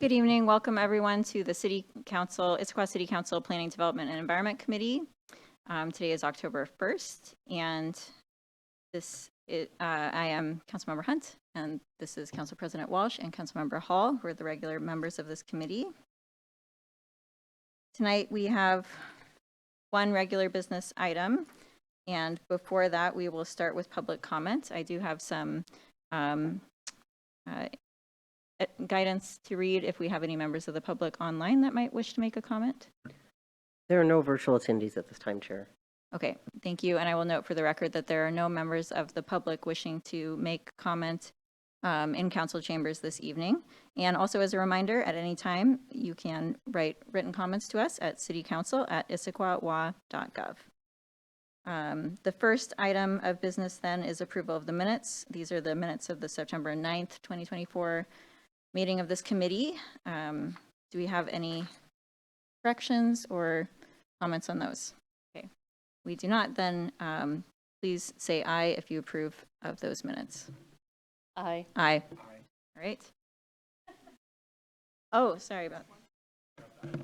Good evening. Welcome everyone to the Issaquah City Council Planning Development and Environment Committee. Today is October 1st, and I am Councilmember Hunt, and this is Council President Walsh and Councilmember Hall, who are the regular members of this committee. Tonight we have one regular business item, and before that we will start with public comment. I do have some guidance to read if we have any members of the public online that might wish to make a comment. There are no virtual attendees at this time, Chair. Okay, thank you. And I will note for the record that there are no members of the public wishing to make comment in council chambers this evening. And also as a reminder, at any time, you can write written comments to us at citycouncil@issaquahwa.gov. The first item of business then is approval of the minutes. These are the minutes of the September 9th, 2024 meeting of this committee. Do we have any corrections or comments on those? Okay, we do not. Then please say aye if you approve of those minutes. Aye. Aye. All right. Oh, sorry about that.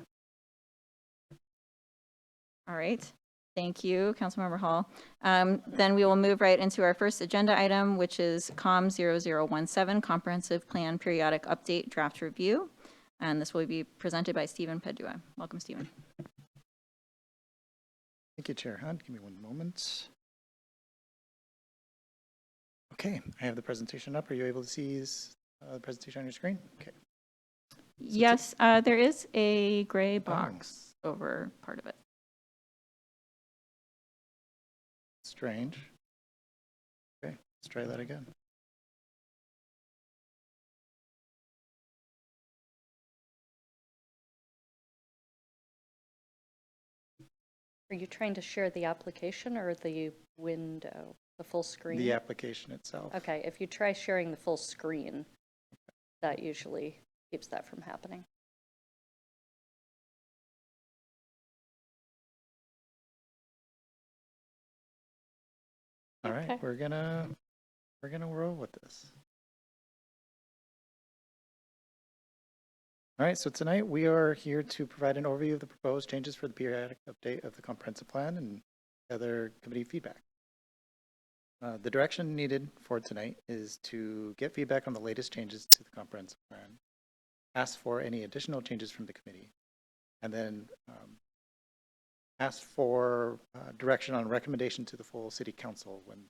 All right. Thank you, Councilmember Hall. Then we will move right into our first agenda item, which is COM 0017, Comprehensive Plan Periodic Update Draft Review. And this will be presented by Stephen Padua. Welcome, Stephen. Thank you, Chair Hunt. Give me one moment. Okay, I have the presentation up. Are you able to see the presentation on your screen? Okay. Yes, there is a gray box over part of it. Strange. Okay, let's try that again. Are you trying to share the application or the window, the full screen? The application itself. Okay, if you try sharing the full screen, that usually keeps that from happening. All right, we're gonna roll with this. All right, so tonight we are here to provide an overview of the proposed changes for the periodic update of the comprehensive plan and other committee feedback. The direction needed for tonight is to get feedback on the latest changes to the comprehensive plan, ask for any additional changes from the committee, and then ask for direction on recommendation to the full City Council when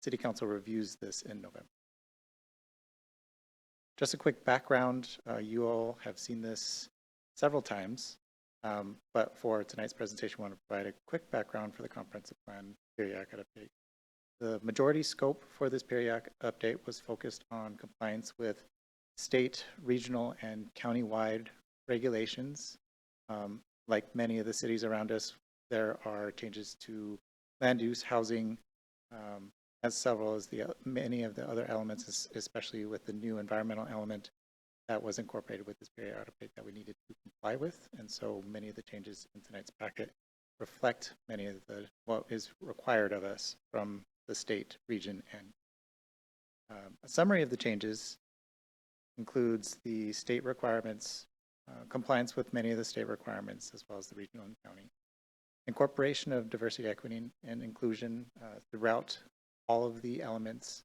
City Council reviews this in November. Just a quick background, you all have seen this several times, but for tonight's presentation, I want to provide a quick background for the comprehensive plan periodic update. The majority scope for this periodic update was focused on compliance with state, regional, and county-wide regulations. Like many of the cities around us, there are changes to land use, housing, as well as many of the other elements, especially with the new environmental element that was incorporated with this periodic update that we needed to comply with. And so many of the changes in tonight's packet reflect many of what is required of us from the state, region, and a summary of the changes includes the state requirements, compliance with many of the state requirements, as well as the regional and county. Incorporation of diversity, equity, and inclusion throughout all of the elements,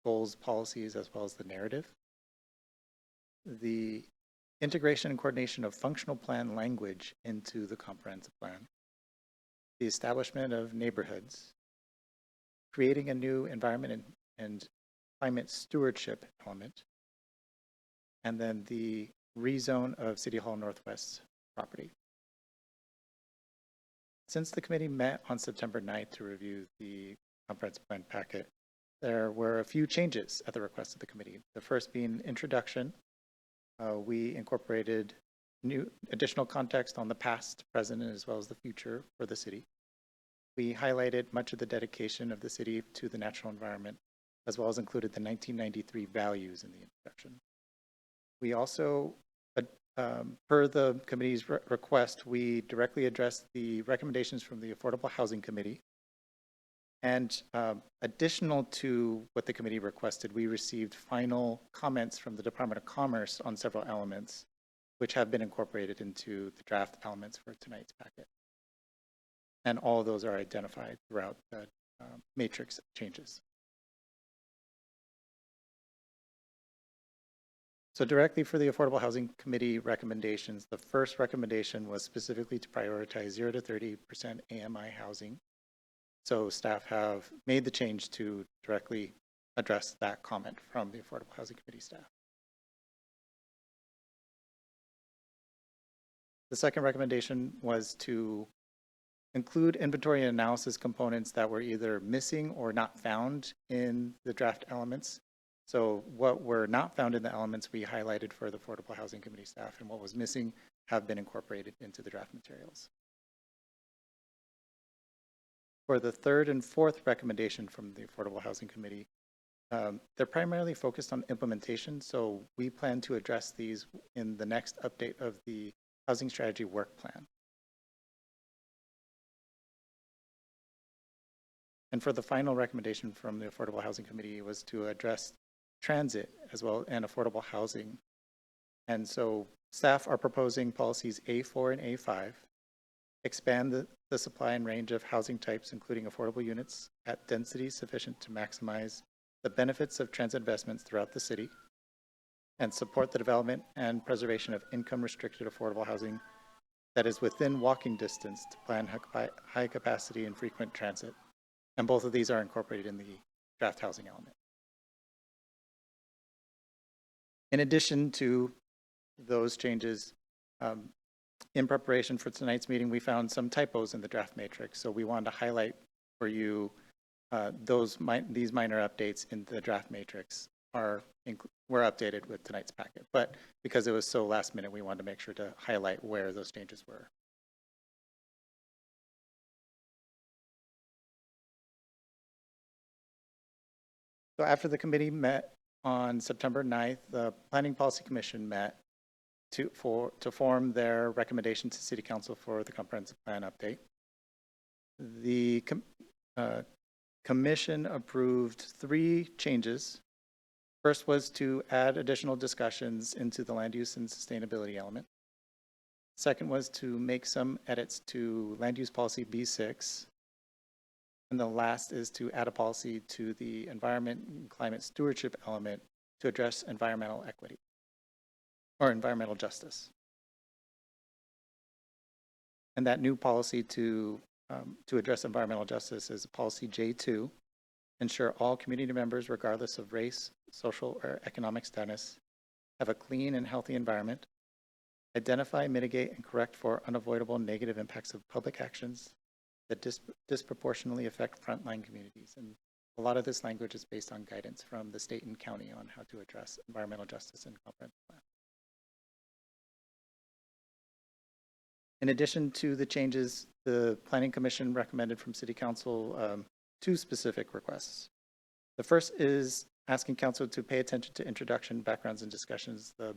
goals, policies, as well as the narrative. The integration and coordination of functional plan language into the comprehensive plan. The establishment of neighborhoods. Creating a new environment and climate stewardship element. And then the rezone of City Hall Northwest property. Since the committee met on September 9th to review the comprehensive plan packet, there were a few changes at the request of the committee. The first being introduction. We incorporated additional context on the past, present, as well as the future for the city. We highlighted much of the dedication of the city to the natural environment, as well as included the 1993 values in the introduction. We also, per the committee's request, we directly addressed the recommendations from the Affordable Housing Committee. And additional to what the committee requested, we received final comments from the Department of Commerce on several elements which have been incorporated into the draft elements for tonight's packet. And all of those are identified throughout the matrix changes. So directly for the Affordable Housing Committee recommendations, the first recommendation was specifically to prioritize 0 to 30% AMI housing. So staff have made the change to directly address that comment from the Affordable Housing Committee staff. The second recommendation was to include inventory and analysis components that were either missing or not found in the draft elements. So what were not found in the elements we highlighted for the Affordable Housing Committee staff, and what was missing have been incorporated into the draft materials. For the third and fourth recommendation from the Affordable Housing Committee, they're primarily focused on implementation, so we plan to address these in the next update of the Housing Strategy Work Plan. And for the final recommendation from the Affordable Housing Committee was to address transit as well and affordable housing. And so staff are proposing policies A4 and A5, expand the supply and range of housing types, including affordable units at densities sufficient to maximize the benefits of transit investments throughout the city, and support the development and preservation of income-restricted affordable housing that is within walking distance to plan high capacity and frequent transit. And both of these are incorporated in the draft housing element. In addition to those changes, in preparation for tonight's meeting, we found some typos in the draft matrix. So we wanted to highlight for you these minor updates in the draft matrix were updated with tonight's packet. But because it was so last minute, we wanted to make sure to highlight where those changes were. So after the committee met on September 9th, the Planning Policy Commission met to form their recommendation to City Council for the comprehensive plan update. The commission approved 3 changes. First was to add additional discussions into the land use and sustainability element. Second was to make some edits to land use policy B6. And the last is to add a policy to the environment and climate stewardship element to address environmental equity or environmental justice. And that new policy to address environmental justice is policy J2, ensure all community members, regardless of race, social, or economic status, have a clean and healthy environment, identify, mitigate, and correct for unavoidable negative impacts of public actions that disproportionately affect frontline communities. And a lot of this language is based on guidance from the state and county on how to address environmental justice in comprehensive plan. In addition to the changes, the Planning Commission recommended from City Council 2 specific requests. The first is asking Council to pay attention to introduction, backgrounds, and discussions. The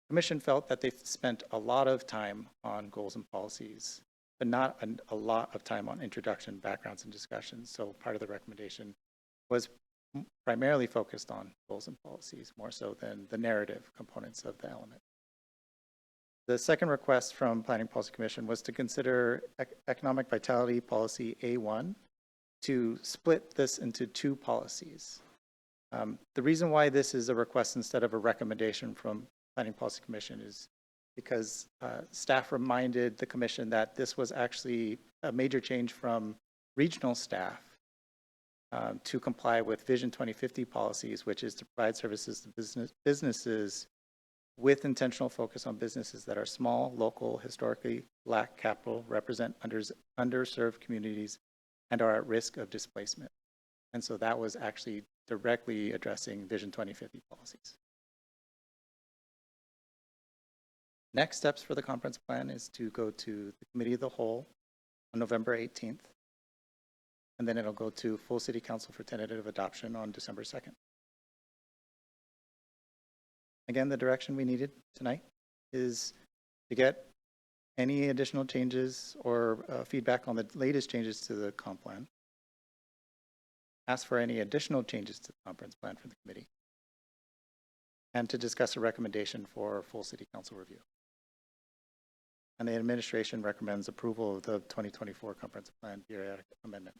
Commission felt that they've spent a lot of time on goals and policies, but not a lot of time on introduction, backgrounds, and discussions. So part of the recommendation was primarily focused on goals and policies, more so than the narrative components of the element. The second request from Planning Policy Commission was to consider economic vitality policy A1 to split this into 2 policies. The reason why this is a request instead of a recommendation from Planning Policy Commission is because staff reminded the commission that this was actually a major change from regional staff to comply with Vision 2050 policies, which is to provide services to businesses with intentional focus on businesses that are small, local, historically lack capital, represent underserved communities, and are at risk of displacement. And so that was actually directly addressing Vision 2050 policies. Next steps for the conference plan is to go to the Committee of the Whole on November 18th, and then it'll go to full City Council for tentative adoption on December 2nd. Again, the direction we needed tonight is to get any additional changes or feedback on the latest changes to the comp plan, ask for any additional changes to the conference plan from the committee, and to discuss a recommendation for full City Council review. and the administration recommends approval of the 2024 Comprehensive Plan Periodic Amendment.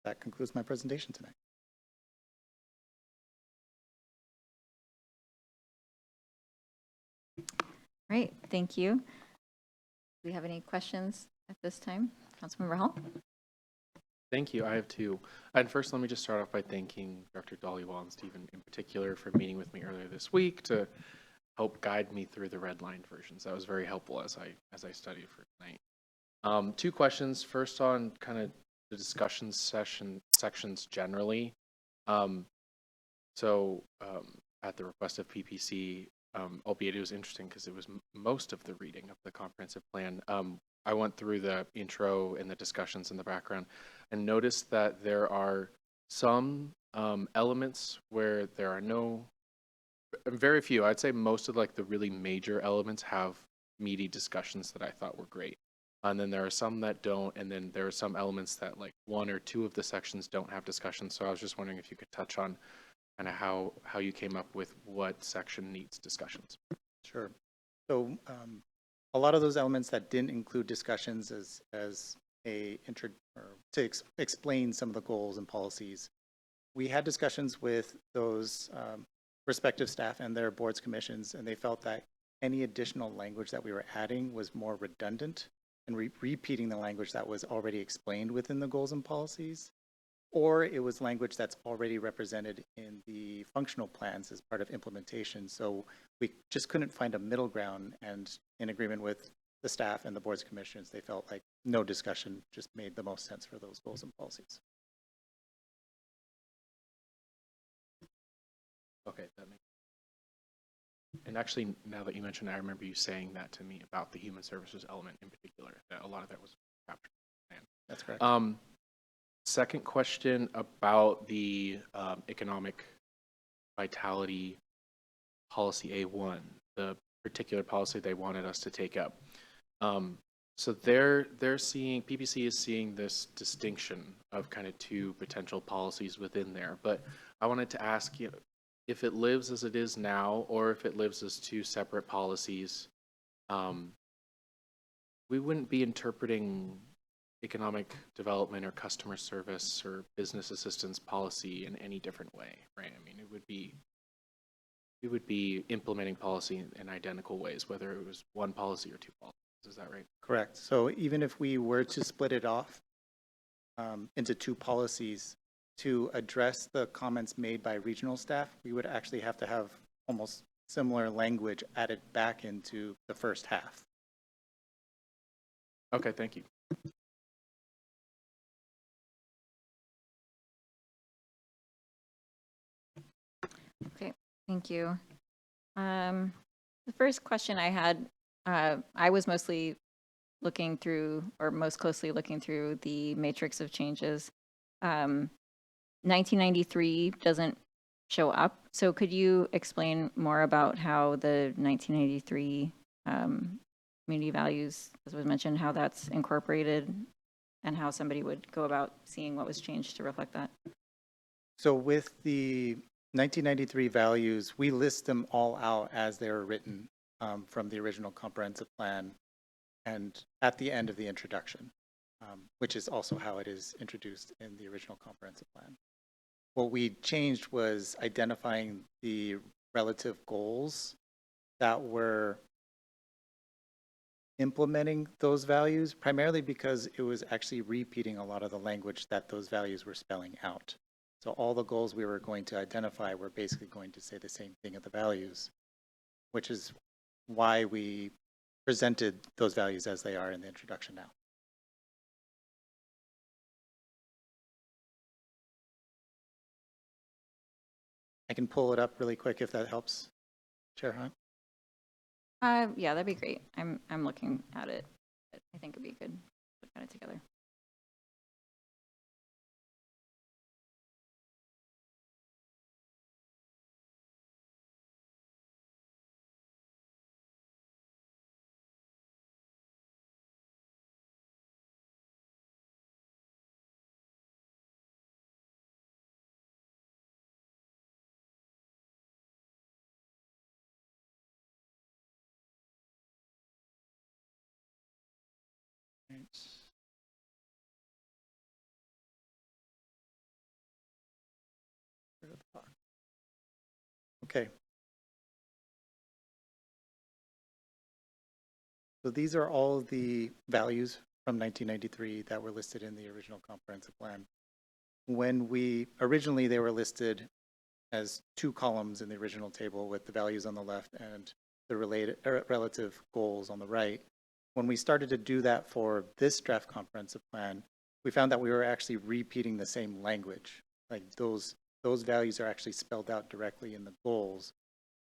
That concludes my presentation tonight. Great, thank you. Do we have any questions at this time? Councilmember Hall? Thank you. I have two. And first, let me just start off by thanking Dr. Dhaliwal and Stephen in particular for meeting with me earlier this week to help guide me through the redlined versions. That was very helpful as I studied for tonight. Two questions. First, on kind of the discussion sections generally. At the request of PPC, albeit it was interesting because it was most of the reading of the comprehensive plan. I went through the intro and the discussions in the background and noticed that there are some elements where there are very few. I'd say most of like the really major elements have meaty discussions that I thought were great. And then there are some that don't, and then there are some elements that like one or two of the sections don't have discussions. So I was just wondering if you could touch on kind of how you came up with what section needs discussions. Sure. So a lot of those elements that didn't include discussions to explain some of the goals and policies, we had discussions with those respective staff and their boards commissions, and they felt that any additional language that we were adding was more redundant and repeating the language that was already explained within the goals and policies, or it was language that's already represented in the functional plans as part of implementation. So we just couldn't find a middle ground, and in agreement with the staff and the board's commissions, they felt like no discussion just made the most sense for those goals and policies. Okay, that makes. And actually, now that you mentioned it, I remember you saying that to me about the human services element in particular, that a lot of that was captured in the plan. That's correct. Second question about the economic vitality policy A1, the particular policy they wanted us to take up. So they're seeing, PPC is seeing this distinction of kind of two potential policies within there. But I wanted to ask you if it lives as it is now, or if it lives as two separate policies, we wouldn't be interpreting economic development or customer service or business assistance policy in any different way, right? I mean, we would be implementing policy in identical ways, whether it was one policy or two policies. Is that right? Correct. So even if we were to split it off into two policies to address the comments made by regional staff, we would actually have to have almost similar language added back into the first half. Okay, thank you. Okay, thank you. The first question I had, I was mostly looking through, or most closely looking through the matrix of changes. 1993 doesn't show up. So could you explain more about how the 1993 community values, as was mentioned, how that's incorporated and how somebody would go about seeing what was changed to reflect that? So with the 1993 values, we list them all out as they were written from the original comprehensive plan and at the end of the introduction, which is also how it is introduced in the original comprehensive plan. What we changed was identifying the relative goals that were implementing those values, primarily because it was actually repeating a lot of the language that those values were spelling out. So all the goals we were going to identify were basically going to say the same thing of the values, which is why we presented those values as they are in the introduction now. I can pull it up really quick if that helps, Chair Hunt. Yeah, that'd be great. I'm looking at it. I think it'd be good to put it together. Okay. So these are all the values from 1993 that were listed in the original comprehensive plan. Originally they were listed as 2 columns in the original table with the values on the left and the relative goals on the right. When we started to do that for this draft comprehensive plan, we found that we were actually repeating the same language. Like those values are actually spelled out directly in the goals,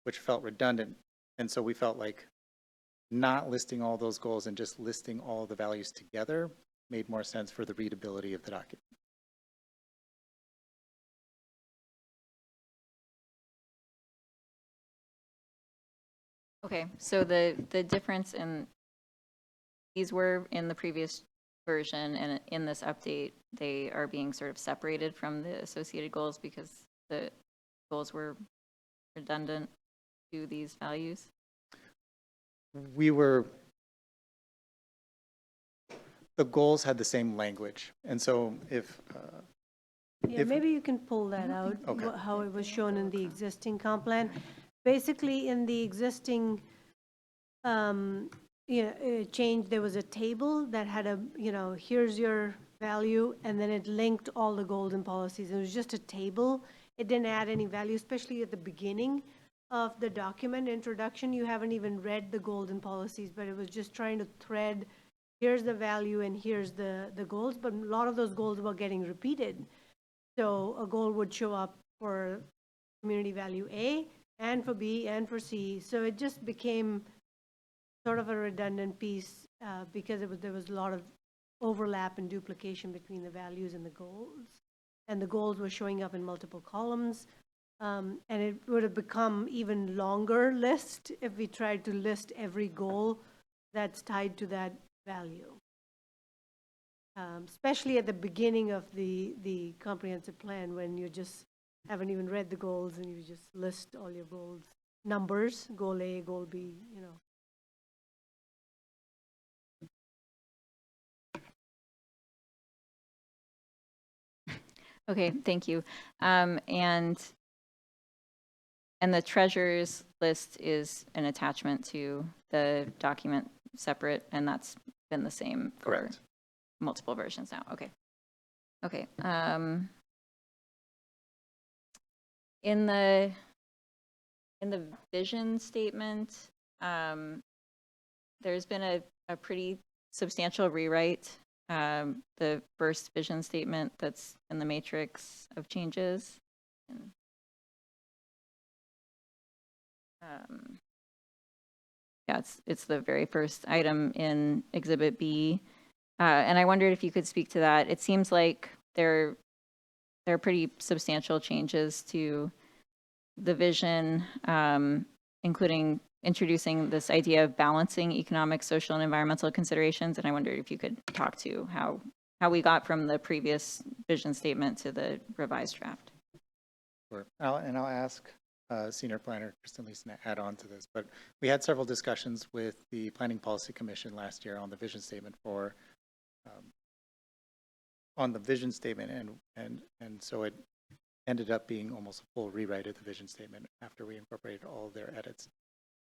which felt redundant. And so we felt like not listing all those goals and just listing all the values together made more sense for the readability of the document. Okay, so the difference in, these were in the previous version, and in this update, they are being sort of separated from the associated goals because the goals were redundant to these values. The goals had the same language. And so Yeah, maybe you can pull that out, Okay. how it was shown in the existing comp plan. Basically, in the existing, change, there was a table that had here's your value, and then it linked all the goals and policies. It was just a table. It didn't add any value, especially at the beginning of the document introduction. You haven't even read the goals and policies, but it was just trying to thread, here's the value and here's the goals, but a lot of those goals were getting repeated. So a goal would show up for community value A and for B and for C. So it just became sort of a redundant piece because there was a lot of overlap and duplication between the values and the goals. And the goals were showing up in multiple columns. And it would have become even longer list if we tried to list every goal that's tied to that value. Especially at the beginning of the comprehensive plan, when you just haven't even read the goals and you just list all your goals, numbers, goal A, goal B, Okay, thank you. And the treasurer's list is an attachment to the document separate, and that's been the same for Correct. multiple versions now. Okay. Okay. In the vision statement, there's been a pretty substantial rewrite. The first vision statement that's in the matrix of changes. Yeah, it's the very first item in Exhibit B. And I wondered if you could speak to that. It seems like there are pretty substantial changes to the vision, including introducing this idea of balancing economic, social, and environmental considerations. And I wondered if you could talk to how we got from the previous vision statement to the revised draft. Sure. I'll ask Senior Planner Kristen Leeson to add on to this, but we had several discussions with the Planning Policy Commission last year on the vision statement and so it ended up being almost a full rewrite of the vision statement after we incorporated all of their edits.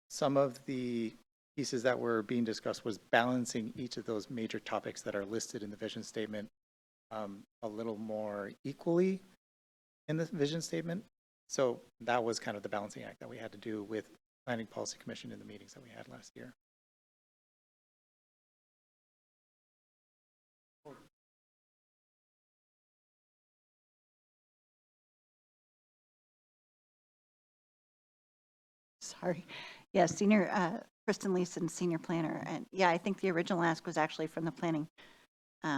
Some of the pieces that were being discussed was balancing each of those major topics that are listed in the vision statement a little more equally in the vision statement. So that was kind of the balancing act that we had to do with Planning Policy Commission in the meetings that we had last year. Sorry. Yes, Kristen Leeson, Senior Planner. And yeah, I think the original ask was actually from the Planning,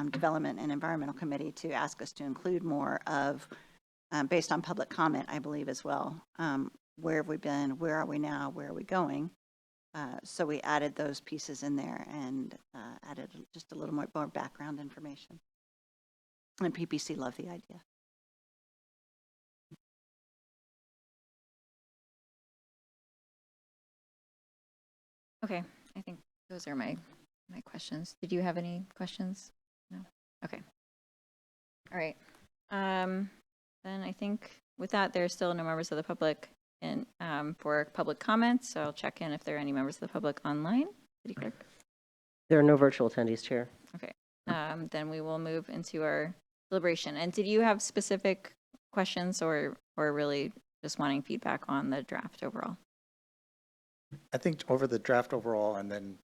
Development and Environmental Committee to ask us to include more of, based on public comment, I believe as well. Where have we been? Where are we now? Where are we going? So we added those pieces in there and added just a little more background information. And PPC loved the idea. Okay, I think those are my questions. Did you have any questions? No? Okay. All right. Then I think with that, there are still no members of the public in, for public comments, so I'll check in if there are any members of the public online. City Clerk? There are no virtual attendees, Chair. Okay, then we will move into our deliberation. And did you have specific questions or really just wanting feedback on the draft overall? I think over the draft overall, and then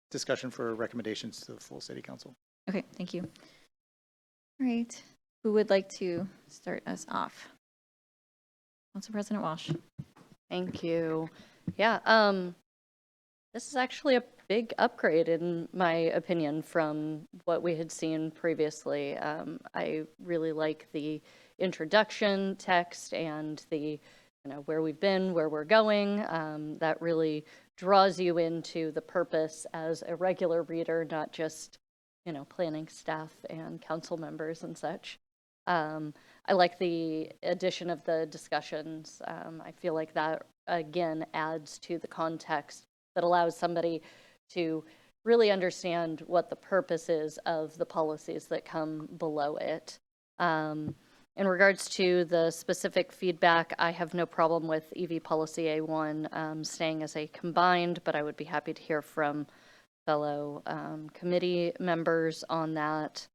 discussion for recommendations to the full city council. Okay, thank you. All right, who would like to start us off? Council President Walsh. Thank you. Yeah, this is actually a big upgrade in my opinion from what we had seen previously. I really like the introduction text and the, where we've been, where we're going. That really draws you into the purpose as a regular reader, not just, planning staff and council members and such. I like the addition of the discussions. I feel like that, again, adds to the context that allows somebody to really understand what the purpose is of the policies that come below it. In regards to the specific feedback, I have no problem with EV Policy A1 staying as a combined, but I would be happy to hear from fellow committee members on that.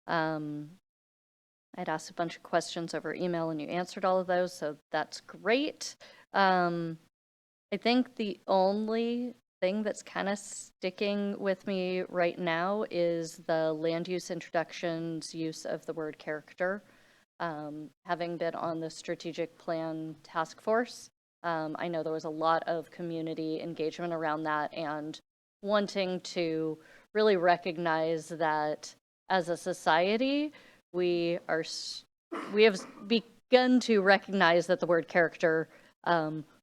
I'd asked a bunch of questions over email and you answered all of those, so that's great. I think the only thing that's kind of sticking with me right now is the land use introduction's use of the word character. Having been on the strategic plan task force, I know there was a lot of community engagement around that and wanting to really recognize that as a society, we have begun to recognize that the word character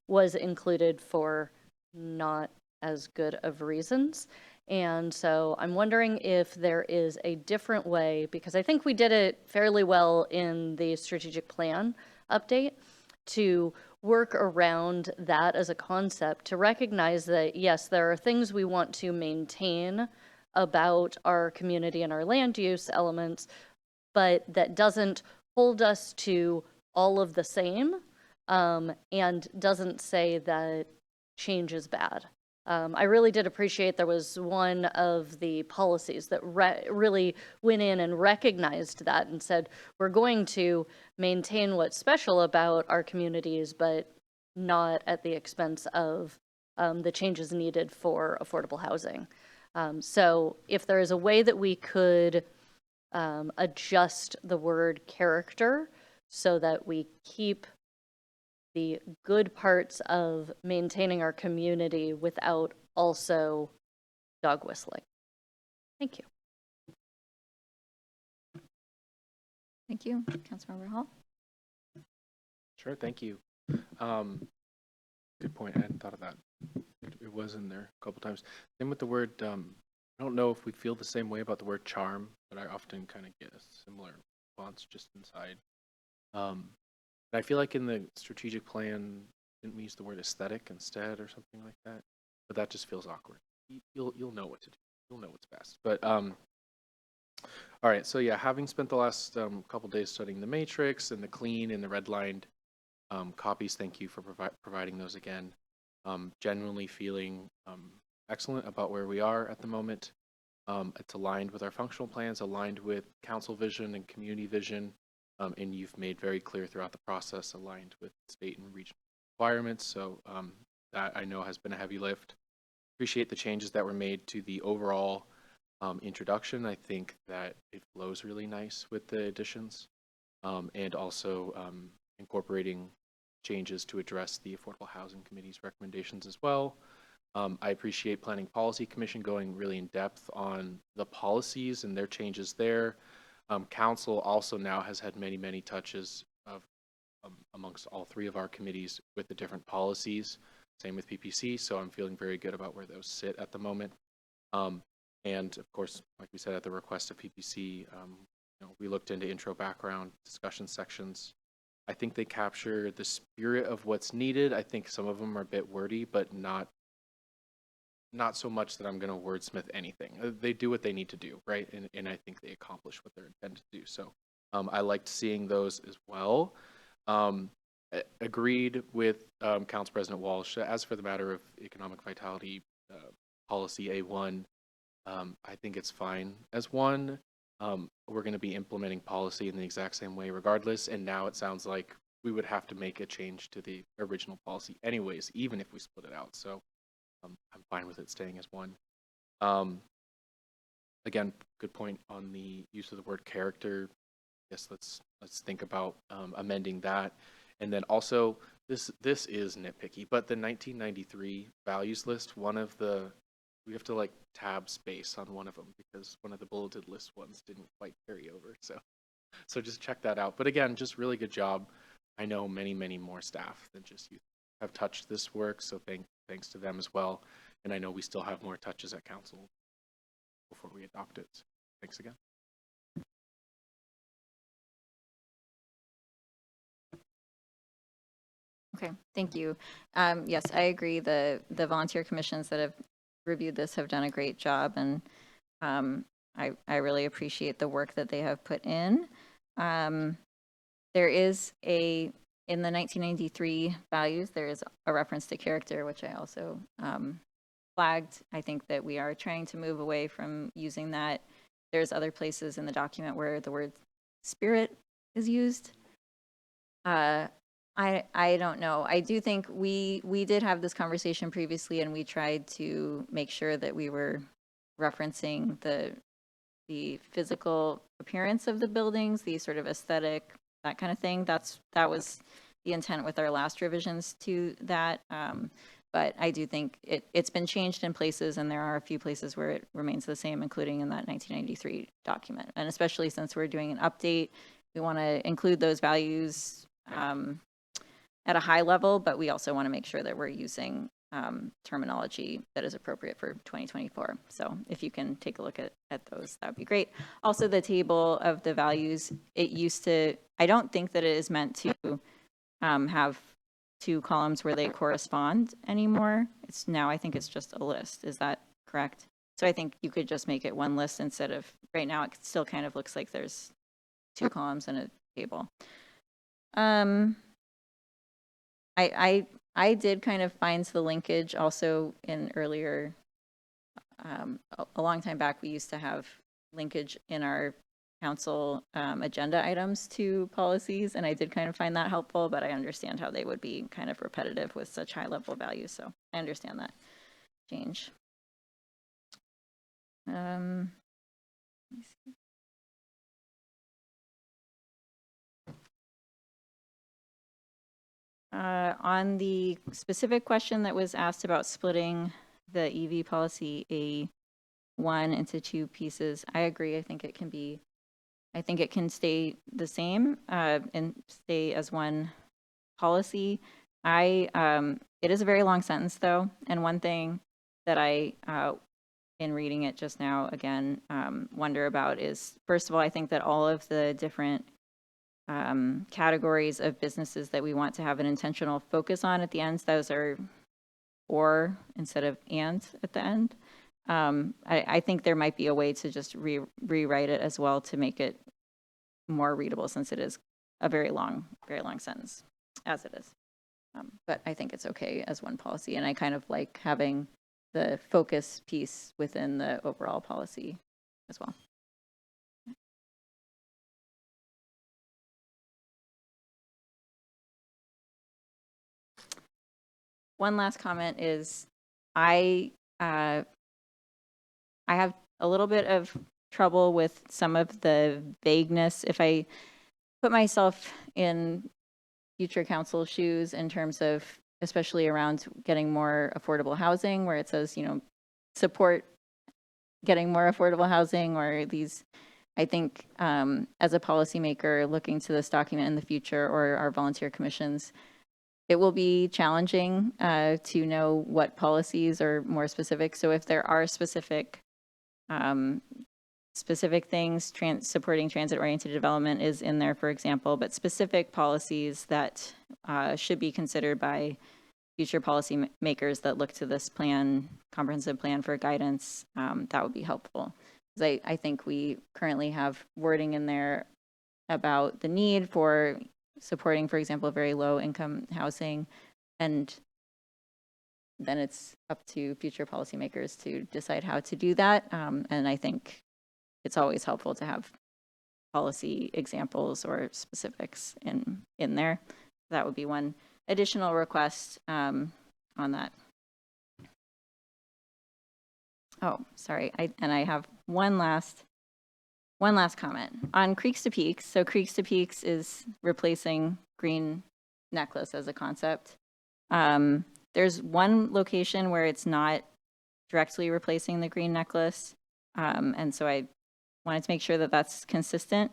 was included for not as good of reasons. And so I'm wondering if there is a different way, because I think we did it fairly well in the strategic plan update, to work around that as a concept, to recognize that, yes, there are things we want to maintain about our community and our land use elements, but that doesn't hold us to all of the same, and doesn't say that change is bad. I really did appreciate there was one of the policies that really went in and recognized that and said, we're going to maintain what's special about our communities, but not at the expense of the changes needed for affordable housing. So if there is a way that we could adjust the word character so that we keep the good parts of maintaining our community without also dog whistling. Thank you. Thank you. Councilmember Hall? Sure, thank you. Good point. I hadn't thought of that. It was in there a couple times. Same with the word, I don't know if we feel the same way about the word charm, but I often kind of get a similar response just inside. I feel like in the strategic plan, didn't we use the word aesthetic instead or something like that? But that just feels awkward. You'll know what to do. You'll know what's best. But all right. So yeah, having spent the last couple days studying the matrix and the clean and the redlined copies, thank you for providing those again. Genuinely feeling excellent about where we are at the moment. It's aligned with our functional plans, aligned with council vision and community vision. And you've made very clear throughout the process, aligned with state and regional requirements. So that I know has been a heavy lift. Appreciate the changes that were made to the overall introduction. I think that it flows really nice with the additions, and also incorporating changes to address the Affordable Housing Committee's recommendations as well. I appreciate Planning Policy Commission going really in depth on the policies and their changes there. Council also now has had many touches of amongst all three of our committees with the different policies. Same with PPC, so I'm feeling very good about where those sit at the moment. And of course, like we said, at the request of PPC, we looked into intro, background, discussion sections. I think they capture the spirit of what's needed. I think some of them are a bit wordy, but not so much that I'm going to wordsmith anything. They do what they need to do, right? And I think they accomplish what they're intended to do. So I liked seeing those as well. agreed with Council President Walsh. As for the matter of economic vitality policy A1, I think it's fine as one. We're going to be implementing policy in the exact same way regardless, and now it sounds like we would have to make a change to the original policy anyways, even if we split it out. So I'm fine with it staying as one. Again, good point on the use of the word character. Yes, let's think about amending that. And then also, this is nitpicky, but the 1993 values list, we have to like tab space on one of them because one of the bulleted list ones didn't quite carry over. So just check that out. But again, just really good job. I know many more staff than just you have touched this work, so thanks to them as well. And I know we still have more touches at council before we adopt it. So thanks again. Okay, thank you. Yes, I agree. The volunteer commissions that have reviewed this have done a great job, and I really appreciate the work that they have put in. There is in the 1993 values, there is a reference to character, which I also flagged. I think that we are trying to move away from using that. There's other places in the document where the word spirit is used. I don't know. I do think we did have this conversation previously, and we tried to make sure that we were referencing the physical appearance of the buildings, the sort of aesthetic, that kind of thing. That was the intent with our last revisions to that. But I do think it's been changed in places, and there are a few places where it remains the same, including in that 1993 document. And especially since we're doing an update, we want to include those values at a high level, but we also want to make sure that we're using terminology that is appropriate for 2024. So if you can take a look at those, that would be great. Also, the table of the values, it used to, I don't think that it is meant to have two columns where they correspond anymore. It's now, I think it's just a list. Is that correct? So I think you could just make it one list instead of, right now it still kind of looks like there's two columns and a table. I did kind of find the linkage also in earlier, a long time back, we used to have linkage in our council agenda items to policies, and I did kind of find that helpful, but I understand how they would be kind of repetitive with such high level values, so I understand that change. Let me see. On the specific question that was asked about splitting the EV policy A1 into two pieces, I agree. I think it can stay the same and stay as one policy. It is a very long sentence though, and one thing that I, in reading it just now again, wonder about is, first of all, I think that all of the different categories of businesses that we want to have an intentional focus on at the end, those are or instead of and at the end. I think there might be a way to just rewrite it as well to make it more readable, since it is a very long sentence as it is. But I think it's okay as one policy, and I kind of like having the focus piece within the overall policy as well. One last comment is I have a little bit of trouble with some of the vagueness. If I put myself in future council shoes in terms of, especially around getting more affordable housing, where it says, support getting more affordable housing, or these, I think as a policymaker looking to this document in the future, or our volunteer commissions, it will be challenging to know what policies are more specific. So if there are specific things, supporting transit-oriented development is in there, for example, but specific policies that should be considered by future policy makers that look to this plan, comprehensive plan for guidance, that would be helpful. Because I think we currently have wording in there about the need for supporting, for example, very low income housing. And then it's up to future policymakers to decide how to do that. And I think it's always helpful to have policy examples or specifics in there. That would be one additional request on that. Oh, sorry. I have one last comment on Creeks to Peaks. So Creeks to Peaks is replacing Green Necklace as a concept. There's one location where it's not directly replacing the Green Necklace. And so I wanted to make sure that that's consistent.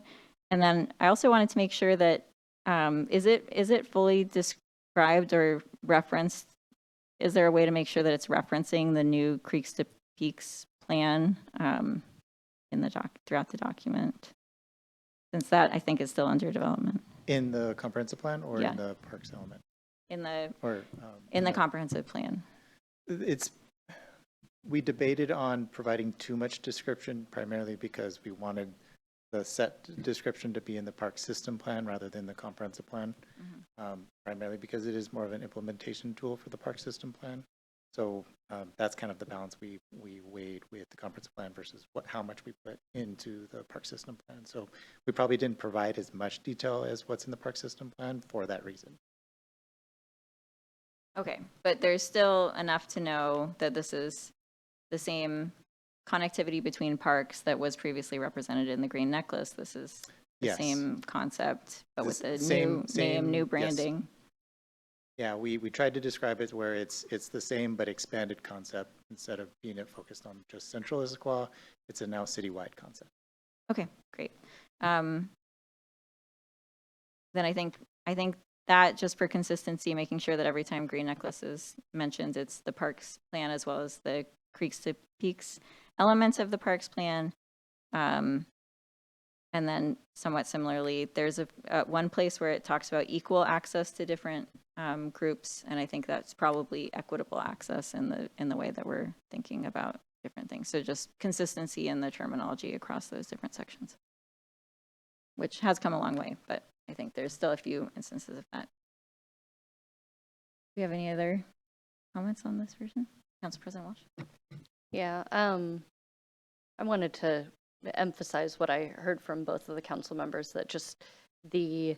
And then I also wanted to make sure that, is it fully described or referenced? Is there a way to make sure that it's referencing the new Creeks to Peaks plan throughout the document? Since that, I think, is still under development. In the comprehensive plan or Yeah. in the parks element? In the Or comprehensive plan. We debated on providing too much description primarily because we wanted the set description to be in the park system plan rather than the comprehensive plan, primarily because it is more of an implementation tool for the park system plan. So that's kind of the balance we weighed with the comprehensive plan versus how much we put into the park system plan. So we probably didn't provide as much detail as what's in the park system plan for that reason. Okay, but there's still enough to know that this is the same connectivity between parks that was previously represented in the Green Necklace. This is the Yes. same concept, but with the Same- new name, new yes. branding. Yeah, we tried to describe it where it's the same but expanded concept. Instead of being focused on just central Issaquah, it's a now citywide concept. Okay, great. Then I think that, just for consistency, making sure that every time Green Necklace is mentioned, it's the parks plan as well as the Creeks to Peaks elements of the parks plan. And then somewhat similarly, there's one place where it talks about equal access to different groups, and I think that's probably equitable access in the way that we're thinking about different things. So just consistency in the terminology across those different sections, which has come a long way, but I think there's still a few instances of that. Do you have any other comments on this version? Council President Walsh? Yeah, I wanted to emphasize what I heard from both of the council members, that just the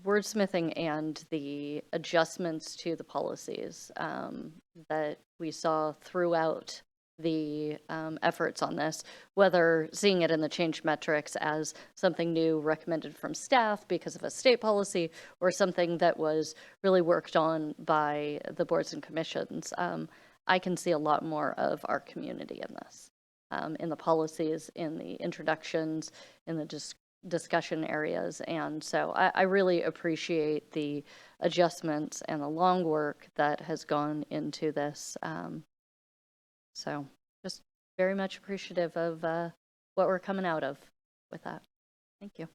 wordsmithing and the adjustments to the policies that we saw throughout the efforts on this, whether seeing it in the change metrics as something new recommended from staff because of a state policy or something that was really worked on by the boards and commissions. I can see a lot more of our community in this, in the policies, in the introductions, in the discussion areas. And so I really appreciate the adjustments and the long work that has gone into this. So just very much appreciative of what we're coming out of with that. Thank you.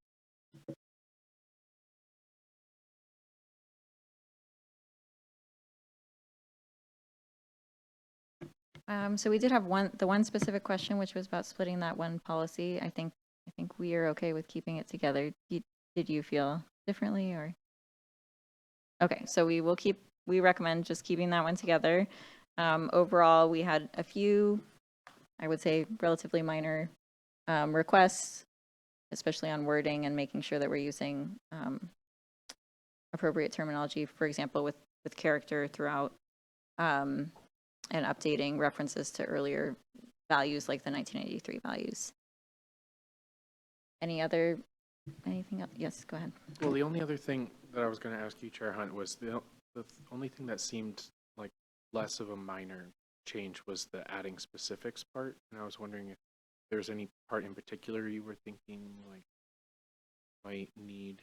So we did have the one specific question, which was about splitting that one policy. I think we are okay with keeping it together. Did you feel differently, or? Okay, so we recommend just keeping that one together. Overall, we had a few, I would say, relatively minor requests, especially on wording and making sure that we're using appropriate terminology, for example, with character throughout, and updating references to earlier values like the 1983 values. Anything else? Yes, go ahead. Well, the only other thing that I was going to ask you, Chair Hunt, was the only thing that seemed like less of a minor change was the adding specifics part. And I was wondering if there's any part in particular you were thinking like might need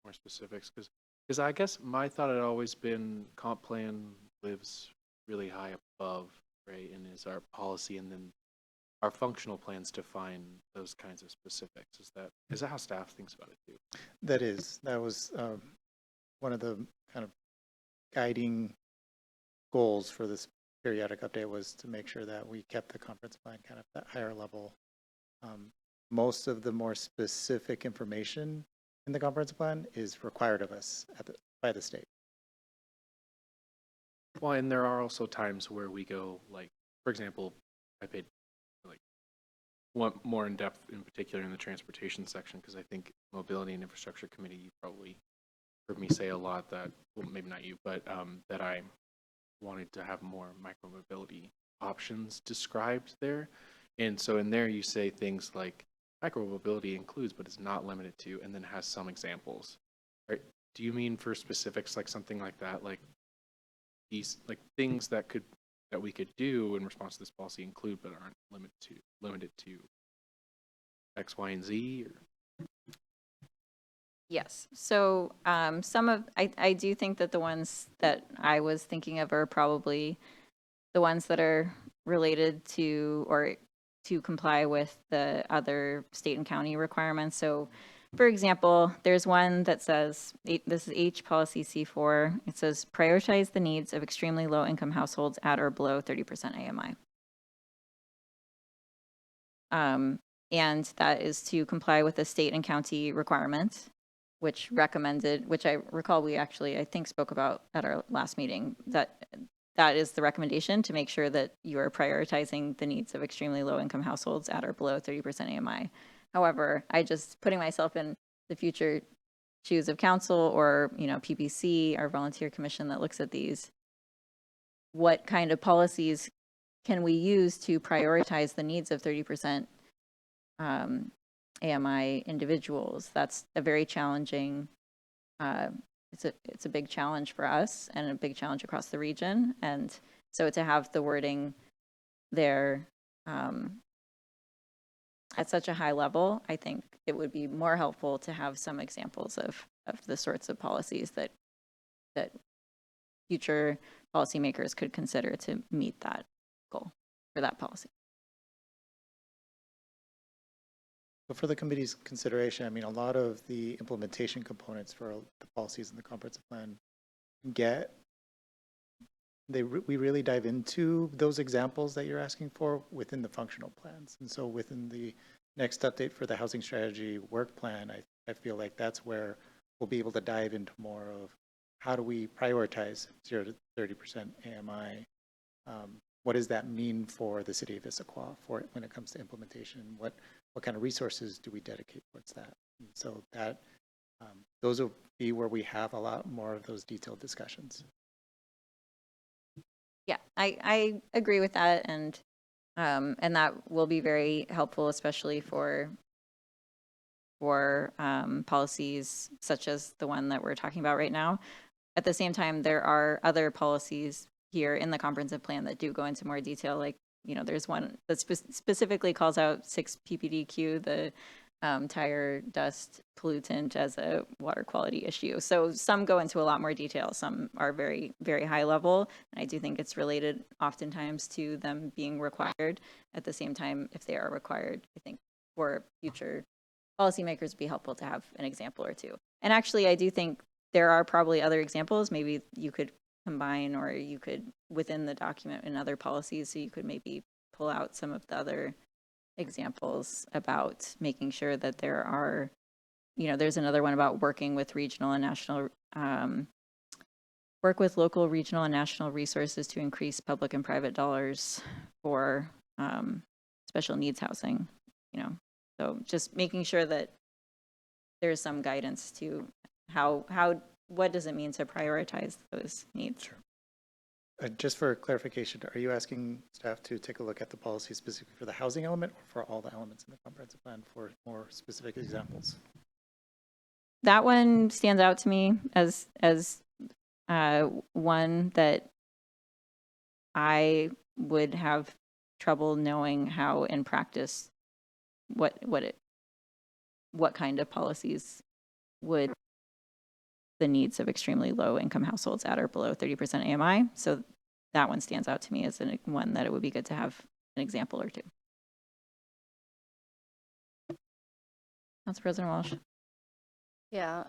more specifics. Because I guess my thought had always been comp plan lives really high above, right, and is our policy, and then our functional plans define those kinds of specifics. Is that how staff thinks about it too? That was one of the kind of guiding goals for this periodic update, was to make sure that we kept the conference plan kind of that higher level. Most of the more specific information in the comprehensive plan is required of us by the state. Well, and there are also times where we go, like, for example, I paid like one more in depth, in particular in the transportation section, because I think Mobility and Infrastructure Committee, you probably heard me say a lot that, well, maybe not you, but that I wanted to have more micromobility options described there. And so in there you say things like micromobility includes, but is not limited to, and then has some examples. Right? Do you mean for specifics like something like that, like these like things that we could do in response to this policy include but aren't limited to X, Y, and Z? Or? Yes. So I do think that the ones that I was thinking of are probably the ones that are related to or to comply with the other state and county requirements. So, for example, there's one that says, this is H policy C4. It says prioritize the needs of extremely low income households at or below 30% AMI. And that is to comply with the state and county requirements, which I recall we actually, I think, spoke about at our last meeting, that is the recommendation, to make sure that you are prioritizing the needs of extremely low income households at or below 30% AMI. However, I just putting myself in the future shoes of council or, PPC, our volunteer commission that looks at these, what kind of policies can we use to prioritize the needs of 30% AMI individuals? That's a very challenging, it's a big challenge for us and a big challenge across the region. And so to have the wording there at such a high level, I think it would be more helpful to have some examples of the sorts of policies that future policymakers could consider to meet that goal for that policy. But for the committee's consideration, I mean, a lot of the implementation components for the policies in the comprehensive plan we really dive into those examples that you're asking for within the functional plans. And so within the next update for the housing strategy work plan, I feel like that's where we'll be able to dive into more of how do we prioritize 0 to 30% AMI. What does that mean for the city of Issaquah when it comes to implementation? What kind of resources do we dedicate towards that? And so that those will be where we have a lot more of those detailed discussions. Yeah, I agree with that, and that will be very helpful, especially for policies such as the one that we're talking about right now. At the same time, there are other policies here in the comprehensive plan that do go into more detail. Like, there's one that specifically calls out 6 ppdq, the tire dust pollutant, as a water quality issue. So some go into a lot more detail. Some are very, very high level. And I do think it's related oftentimes to them being required. At the same time, if they are required, I think for future policymakers, it'd be helpful to have an example or two. And actually, I do think there are probably other examples. Maybe you could combine, or you could within the document in other policies, so you could maybe pull out some of the other examples about making sure that there are, there's another one about working with regional and national, work with local, regional, and national resources to increase public and private dollars for special needs housing, So just making sure that there's some guidance to what does it mean to prioritize those needs? Sure. Just for clarification, are you asking staff to take a look at the policy specifically for the housing element or for all the elements in the comprehensive plan for more specific examples? That one stands out to me as one that I would have trouble knowing how in practice what kind of policies would the needs of extremely low income households at or below 30% AMI. So that one stands out to me as one that it would be good to have an example or two. Council President Walsh. Yeah,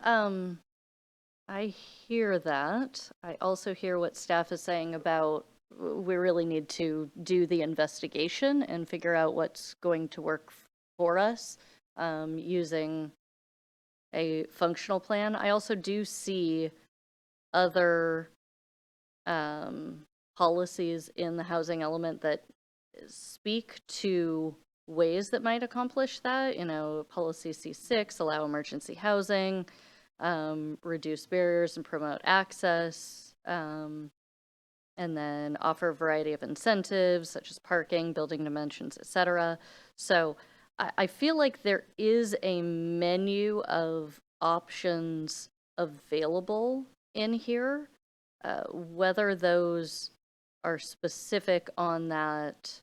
I hear that. I also hear what staff is saying about we really need to do the investigation and figure out what's going to work for us using a functional plan. I also do see other policies in the housing element that speak to ways that might accomplish that. You know, policy C6, allow emergency housing, reduce barriers and promote access, and then offer a variety of incentives such as parking, building dimensions, etc. So I feel like there is a menu of options available in here. Whether those are specific on that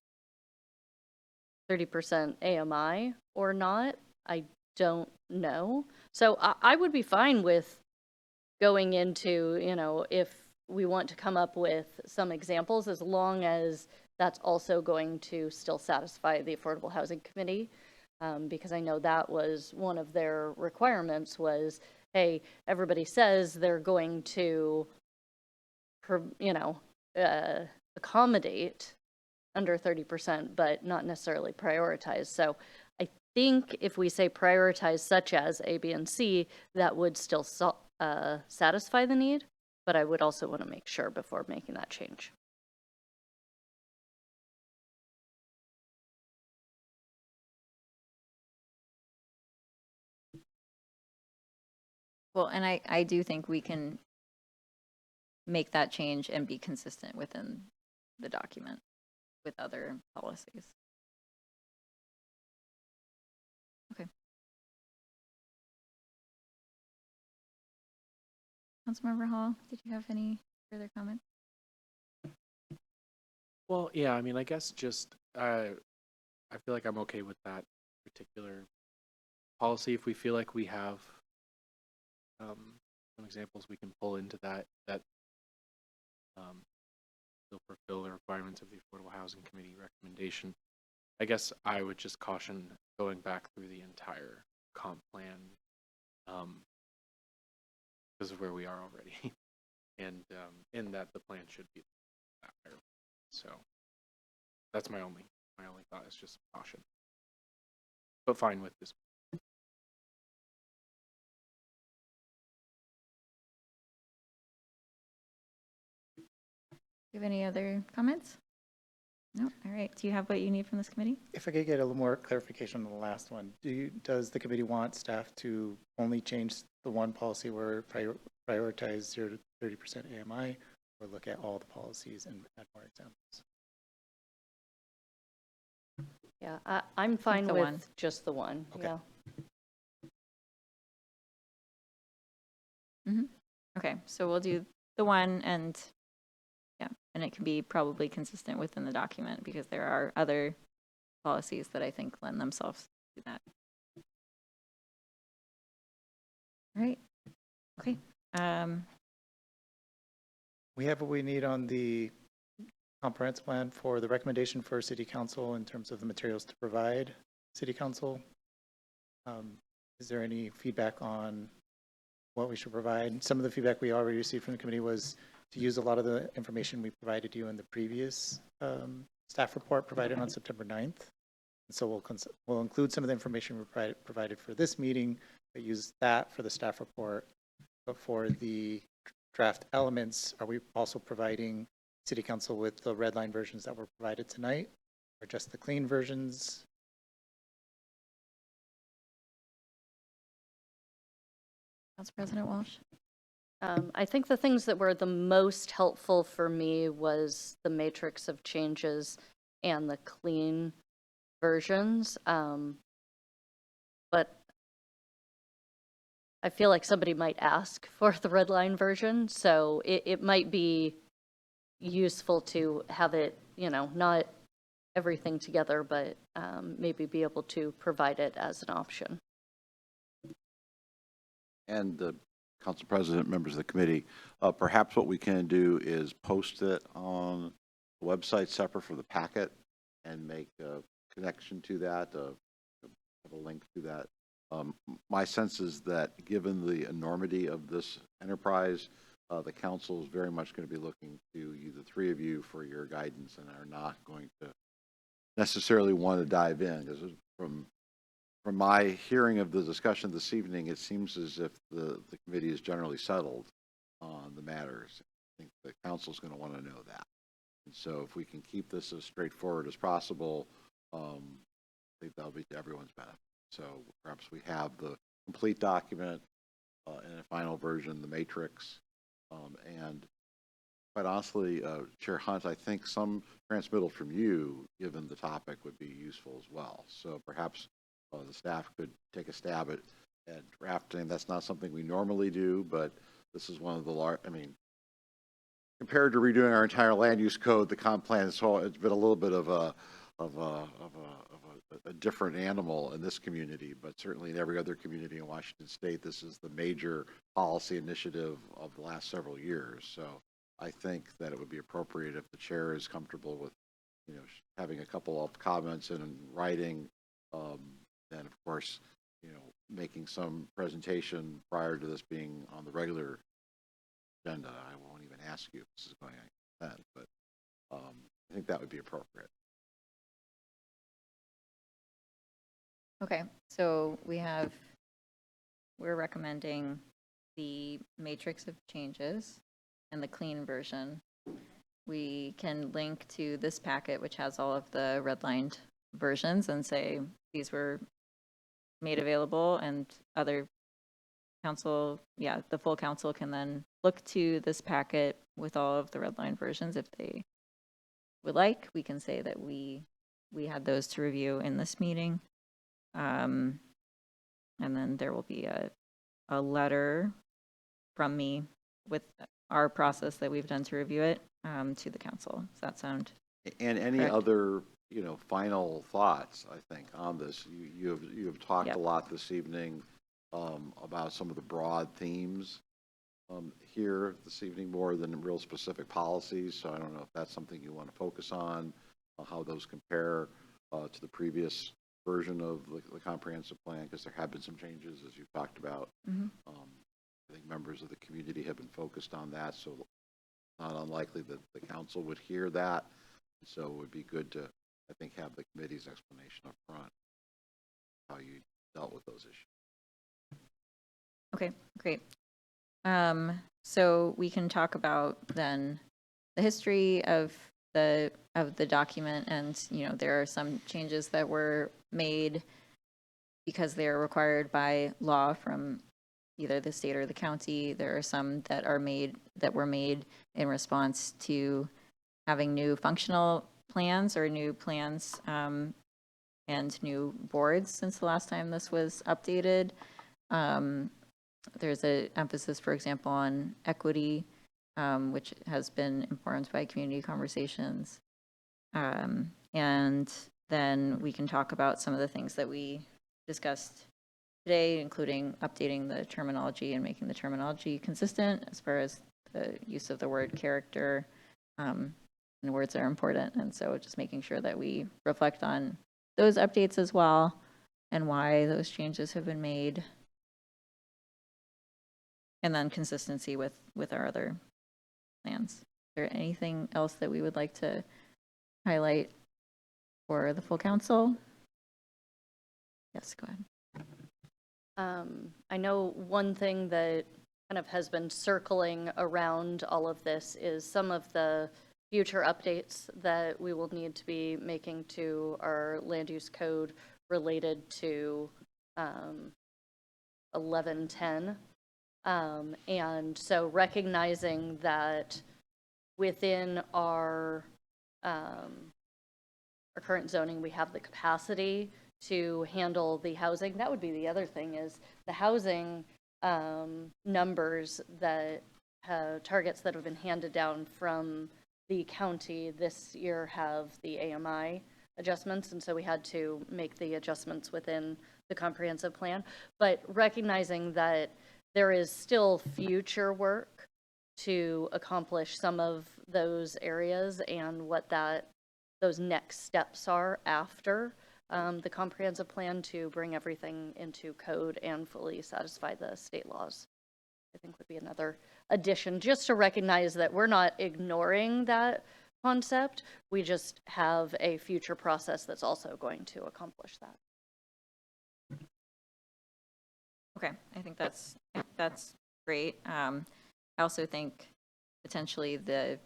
30% AMI or not, I don't know. So I would be fine with going into, you know, if we want to come up with some examples, as long as that's also going to still satisfy the Affordable Housing Committee. Because I know that was one of their requirements was, hey, everybody says they're going to, you know, accommodate under 30%, but not necessarily prioritize. So I think if we say prioritize such as A, B, and C, that would still satisfy the need, but I would also want to make sure before making that change. Well, and I do think we can make that change and be consistent within the document with other policies. Okay. Councilmember Hall, did you have any further comments? Well, yeah, I mean, I guess just, I feel like I'm okay with that particular policy. If we feel like we have some examples we can pull into that still fulfill the requirements of the Affordable Housing Committee recommendation. I guess I would just caution going back through the entire comp plan because of where we are already, and in that the plan should be that higher. So that's my only thought is just caution, but fine with this. Do you have any other comments? No? All right. Do you have what you need from this committee? If I could get a little more clarification on the last one, does the committee want staff to only change the one policy where prioritize 0 to 30% AMI, or look at all the policies and add more examples? Yeah, I'm fine the with one. just the one. Okay. Yeah. Okay, so we'll do the one, and yeah, and it can be probably consistent within the document because there are other policies that I think lend themselves to that. All right. Okay. We have what we need on the comprehensive plan for the recommendation for City Council in terms of the materials to provide City Council. Is there any feedback on what we should provide? Some of the feedback we already received from the committee was to use a lot of the information we provided you in the previous staff report provided on September 9th. And so we'll include some of the information we provided for this meeting, but use that for the staff report. But for the draft elements, are we also providing City Council with the red line versions that were provided tonight, or just the clean versions? Council President Walsh. I think the things that were the most helpful for me was the matrix of changes and the clean versions. But I feel like somebody might ask for the red line version, so it might be useful to have it, you know, not everything together, but maybe be able to provide it as an option. And the Council President, members of the committee, perhaps what we can do is post it on the website separate for the packet and make a connection to that, have a link to that. My sense is that given the enormity of this enterprise, the council is very much going to be looking to you, the three of you, for your guidance, and are not going to necessarily want to dive in, because from from my hearing of the discussion this evening, it seems as if the committee is generally settled on the matters. I think the council's going to want to know that. And so if we can keep this as straightforward as possible, I think that'll be to everyone's benefit. So perhaps we have the complete document in a final version, the matrix, and quite honestly, Chair Hunt, I think some transmittal from you, given the topic, would be useful as well. So perhaps the staff could take a stab at drafting. That's not something we normally do, but this is one of the large, I mean, compared to redoing our entire land use code, the comp plan, so it's been a little bit of a different animal in this community, but certainly in every other community in Washington State, this is the major policy initiative of the last several years. So I think that it would be appropriate if the chair is comfortable with, you know, having a couple of comments in writing, and of course, you know, making some presentation prior to this being on the regular agenda. I won't even ask you if this is going on then, but I think that would be appropriate. Okay, so we're recommending the matrix of changes and the clean version. We can link to this packet, which has all of the redlined versions, and say these were made available, and other council, the full council can then look to this packet with all of the redlined versions if they would like. We can say that we had those to review in this meeting. And then there will be a letter from me with our process that we've done to review it to the council. Does that sound And any correct? other, you know, final thoughts, I think, on this? You have talked Yep. a lot this evening about some of the broad themes here this evening, more than real specific policies. So I don't know if that's something you want to focus on, how those compare to the previous version of the comprehensive plan, because there have been some changes, as you've talked about. Mhm. I think members of the community have been focused on that, so not unlikely that the council would hear that. So it would be good to, I think, have the committee's explanation up front, how you dealt with those issues. Okay, great. So we can talk about then the history of the document, and you know, there are some changes that were made because they are required by law from either the state or the county. There are some that were made in response to having new functional plans or new plans and new boards since the last time this was updated. There's an emphasis, for example, on equity, which has been informed by community conversations. And then we can talk about some of the things that we discussed today, including updating the terminology and making the terminology consistent as far as the use of the word character. And words are important. And so just making sure that we reflect on those updates as well and why those changes have been made. And then consistency with our other plans. Is there anything else that we would like to highlight for the full council? Yes, go ahead. I know one thing that kind of has been circling around all of this is some of the future updates that we will need to be making to our land use code related to 1110. And so recognizing that within our current zoning, we have the capacity to handle the housing. That would be the other thing, is the housing numbers that targets that have been handed down from the county this year have the AMI adjustments, and so we had to make the adjustments within the comprehensive plan. But recognizing that there is still future work to accomplish some of those areas and what those next steps are after the comprehensive plan to bring everything into code and fully satisfy the state laws, I think would be another addition, just to recognize that we're not ignoring that concept. We just have a future process that's also going to accomplish that. Okay, I think that's great. I also think potentially the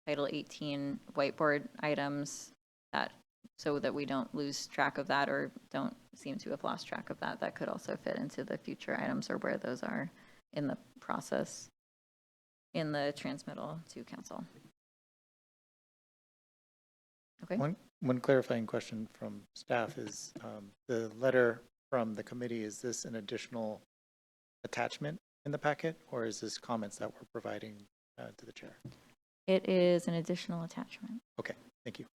Title 18 whiteboard items that, so that we don't lose track of that or don't seem to have lost track of that, that could also fit into the future items or where those are in the process, in the transmittal to council. Okay. One clarifying question from staff is the letter from the committee, is this an additional attachment in the packet, or is this comments that we're providing to the chair? It is an additional attachment. Okay, thank you.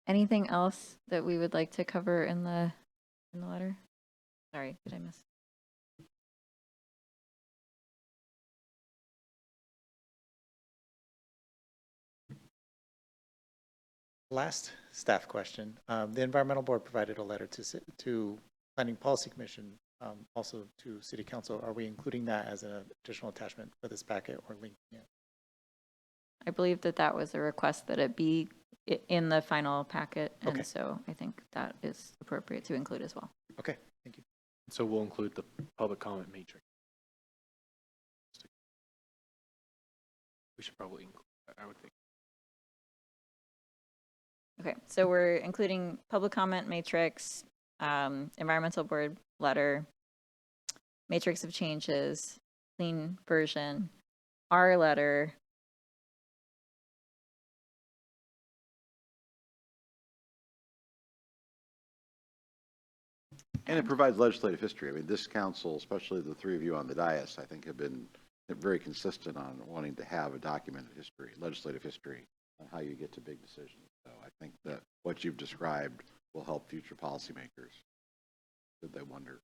Anything else that we would like to cover in the letter? Sorry, did I miss? Last staff question. The environmental board provided a letter to Planning Policy Commission, also to City Council. Are we including that as an additional attachment for this packet or linking it? I believe that that was a request that it be in the final packet, and Okay. so I think that is appropriate to include as well. Okay, thank you. So we'll include the public comment matrix. We should probably include that, I would think. Okay, so we're including public comment matrix, environmental board letter, matrix of changes, clean version, our letter. And it provides legislative history. I mean, this council, especially the three of you on the dais, I think have been very consistent on wanting to have a documented history, legislative history, on how you get to big decisions. So I think that what you've described will help future policymakers, should they wonder.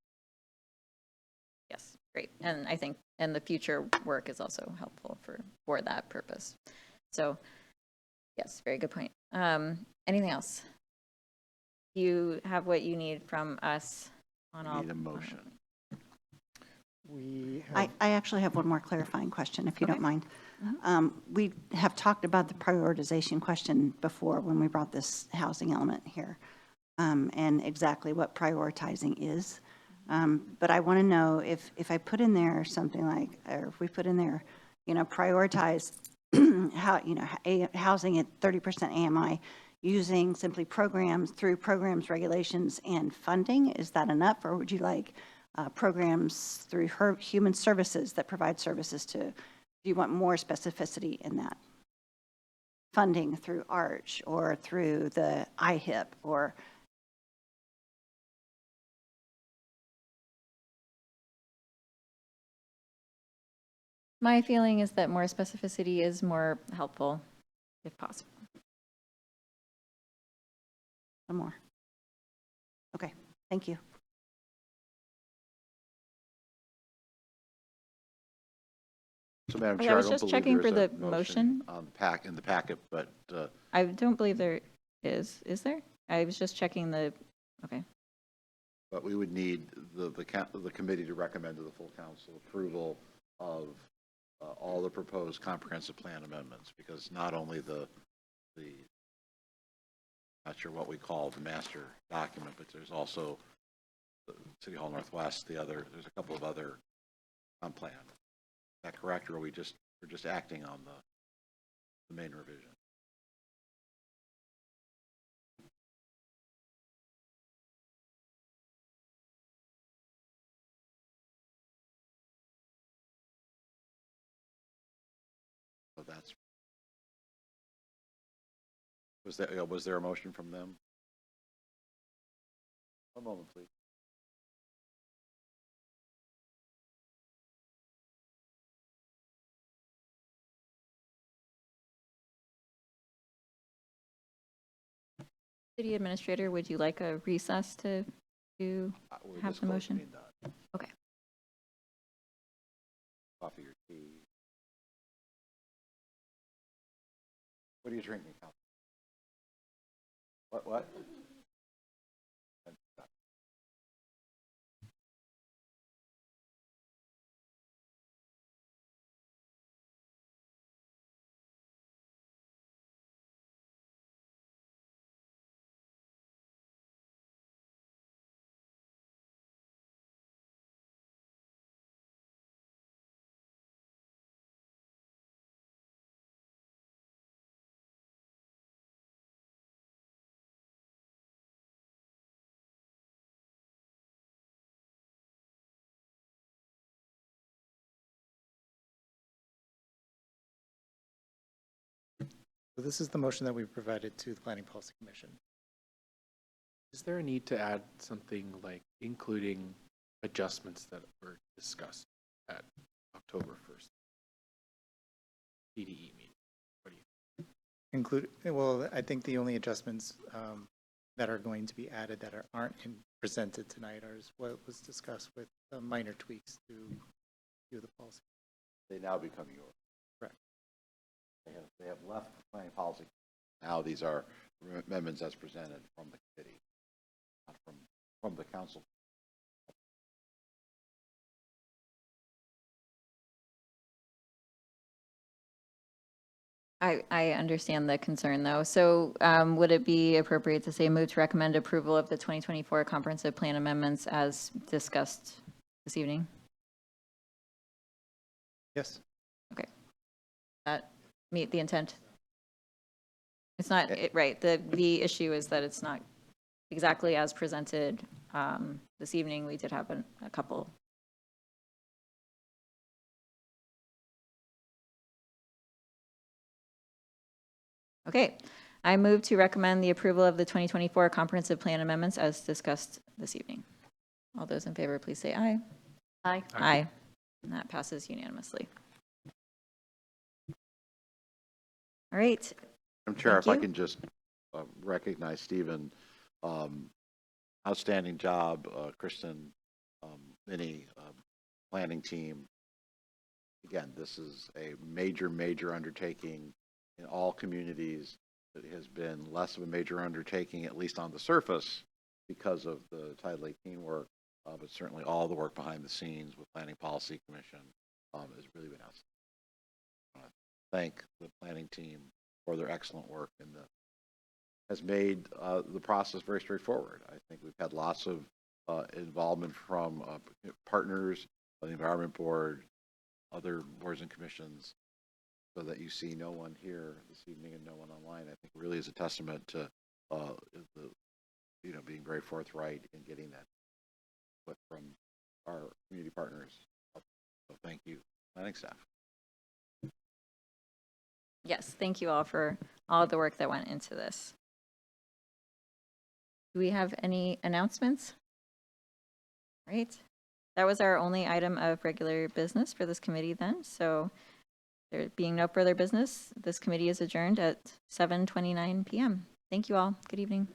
Yes, great. And I think, and the future work is also helpful for that purpose. So yes, very good point. Anything else? You have what you need from us on all. Need a motion. We I, have, I actually have one more clarifying question, if you Okay. don't mind. We have talked about the prioritization question before when we brought this housing element here, and exactly what prioritizing is. But I want to know if I put in there something like, or if we put in there, prioritize how, housing at 30% AMI using simply programs, regulations, and funding. Is that enough, or would you like programs through human services that provide services to, do you want more specificity in that? Funding through ARCH or through the IHIP or? My feeling is that more specificity is more helpful if possible. One more. Okay, thank you. So Madam Oh, yeah, Chair, I I was don't just believe checking there is for a the motion motion. on in the packet, but I don't believe there is. Is there? I was just checking the, okay. But we would need the committee to recommend to the full council approval of all the proposed comprehensive plan amendments, because not only the not sure what we call the master document, but there's also the City Hall Northwest, there's a couple of other plan. Is that correct, or we're just acting on the main revision? So that's, was there a motion from them? One moment, please. City Administrator, would you like a recess to We're have just the closing motion? meeting done. Okay. Coffee or tea? What are you drinking, Council? What? So this is the motion that we provided to the Planning Policy Commission. Is there a need to add something like including adjustments that were discussed at October 1st? CDE meeting. What do you? Well, I think the only adjustments that are going to be added that aren't presented tonight are what was discussed with minor tweaks to the policy. They now become yours. Correct. They have left the planning policy. Now these are amendments as presented from the committee, not from the council. I understand the concern, though. So would it be appropriate to say move to recommend approval of the 2024 comprehensive plan amendments as discussed this evening? Yes. That meet the intent? It's not, right, the issue is that it's not exactly as presented this evening. We did have a couple. Okay, I move to recommend the approval of the 2024 comprehensive plan amendments as discussed this evening. All those in favor, please say aye. Aye. Aye. And that passes unanimously. All right. Madam Chair, Thank if I you. can just recognize Stephen, outstanding job, Kristen, Minnie, planning team. Again, this is a major, major undertaking in all communities. It has been less of a major undertaking, at least on the surface, because of the Title 18 work, but certainly all the work behind the scenes with Planning Policy Commission has really been outstanding. I want to thank the planning team for their excellent work and has made the process very straightforward. I think we've had lots of involvement from partners, the Environment Board, other boards and commissions, so that you see no one here this evening and no one online. I think really is a testament to being very forthright in getting that input from our community partners. So thank you, planning staff. Yes, thank you all for all of the work that went into this. Do we have any announcements? Right. That was our only item of regular business for this committee then. So there being no further business, this committee is adjourned at 7:29 p.m. Thank you all. Good evening.